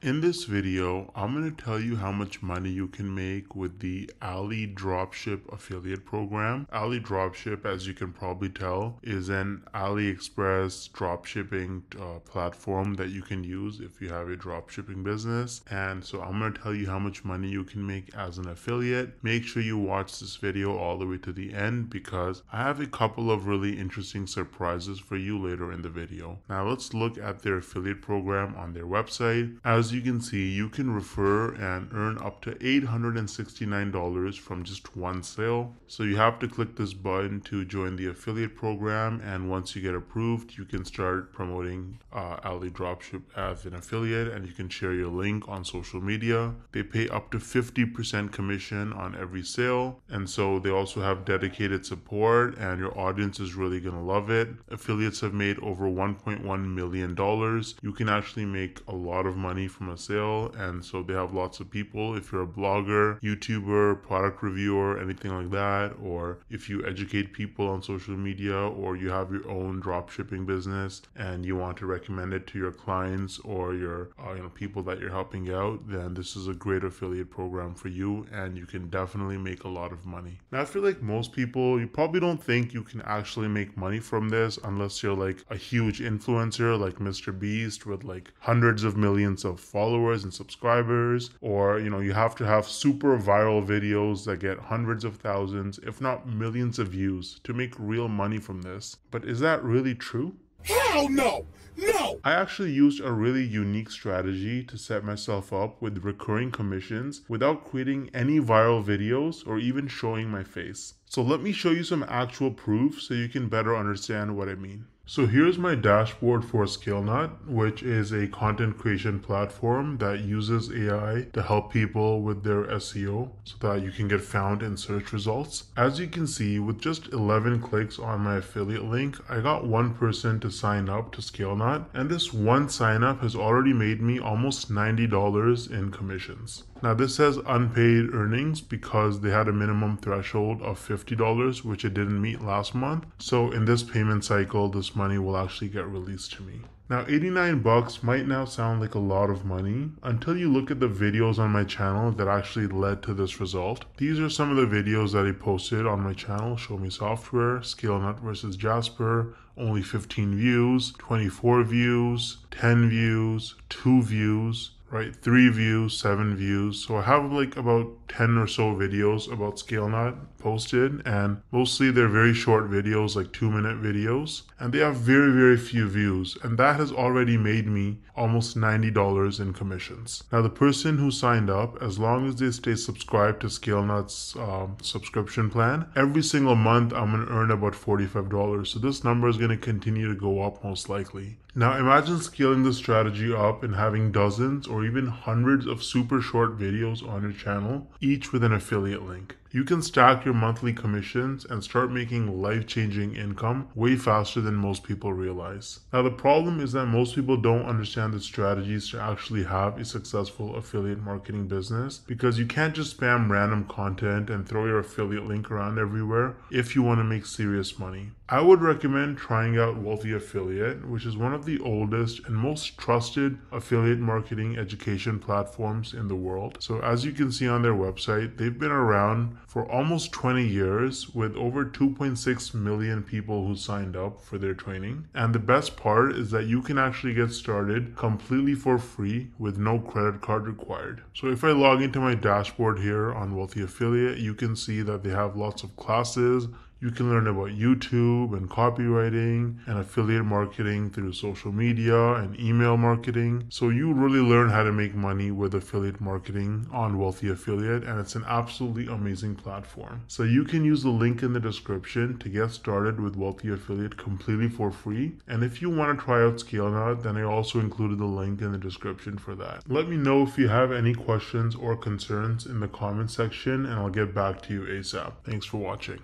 In this video, I'm going to tell you how much money you can make with the AliDropship affiliate program. AliDropship, as you can probably tell, is an AliExpress dropshipping platform that you can use if you have a dropshipping business. And so I'm going to tell you how much money you can make as an affiliate. Make sure you watch this video all the way to the end because I have a couple of really interesting surprises for you later in the video. Now let's look at their affiliate program on their website. As you can see, you can refer and earn up to $869 from just one sale. So you have to click this button to join the affiliate program, and once you get approved, you can start promoting AliDropship as an affiliate, and you can share your link on social media. They pay up to 50% commission on every sale, and so they also have dedicated support, and your audience is really gonna love it. Affiliates have made over $1.1 million. You can actually make a lot of money from a sale, and so they have lots of people. If you're a blogger, YouTuber, product reviewer, anything like that, or if you educate people on social media, or you have your own drop shipping business and you want to recommend it to your clients or your people that you're helping out, then this is a great affiliate program for you, and you can definitely make a lot of money. Now, I feel like most people, you probably don't think you can actually make money from this unless you're like a huge influencer like Mr. Beast with like hundreds of millions of followers and subscribers, or you have to have super viral videos that get hundreds of thousands, if not millions of views to make real money from this. But is that really true? Hell no! No! I actually used a really unique strategy to set myself up with recurring commissions without creating any viral videos or even showing my face. So let me show you some actual proof so you can better understand what I mean. So here's my dashboard for ScaleNut, which is a content creation platform that uses AI to help people with their SEO so that you can get found in search results. As you can see, with just 11 clicks on my affiliate link, I got one person to sign up to ScaleNut, and this one sign up has already made me almost $90 in commissions. Now this says unpaid earnings because they had a minimum threshold of $50, which it didn't meet last month. So in this payment cycle, this money will actually get released to me. Now 89 bucks might now sound like a lot of money until you look at the videos on my channel that actually led to this result. These are some of the videos that I posted on my channel: Show Me Software, ScaleNut versus Jasper, only 15 views, 24 views, 10 views, 2 views, right? 3 views, 7 views. So I have like about 10 or so videos about ScaleNut posted, and mostly they're very short videos, like 2-minute videos, and they have very few views, and that has already made me almost $90 in commissions. Now the person who signed up, as long as they stay subscribed to ScaleNut's subscription plan, every single month I'm going to earn about $45. So this number is going to continue to go up most likely. Now imagine scaling this strategy up and having dozens or even hundreds of super short videos on your channel, each with an affiliate link. You can stack your monthly commissions and start making life-changing income way faster than most people realize. Now the problem is that most people don't understand the strategies to actually have a successful affiliate marketing business, because you can't just spam random content and throw your affiliate link around everywhere if you want to make serious money. I would recommend trying out Wealthy Affiliate, which is one of the oldest and most trusted affiliate marketing education platforms in the world. So as you can see on their website, they've been around for almost 20 years with over 2.6 million people who signed up for their training. And the best part is that you can actually get started completely for free with no credit card required. So if I log into my dashboard here on Wealthy Affiliate, you can see that they have lots of classes. You can learn about YouTube and copywriting and affiliate marketing through social media and email marketing. So you really learn how to make money with affiliate marketing on Wealthy Affiliate, and it's an absolutely amazing platform. So you can use the link in the description to get started with Wealthy Affiliate completely for free. And if you want to try out ScaleNut, then I also included the link in the description for that. Let me know if you have any questions or concerns in the comment section, and I'll get back to you ASAP. Thanks for watching.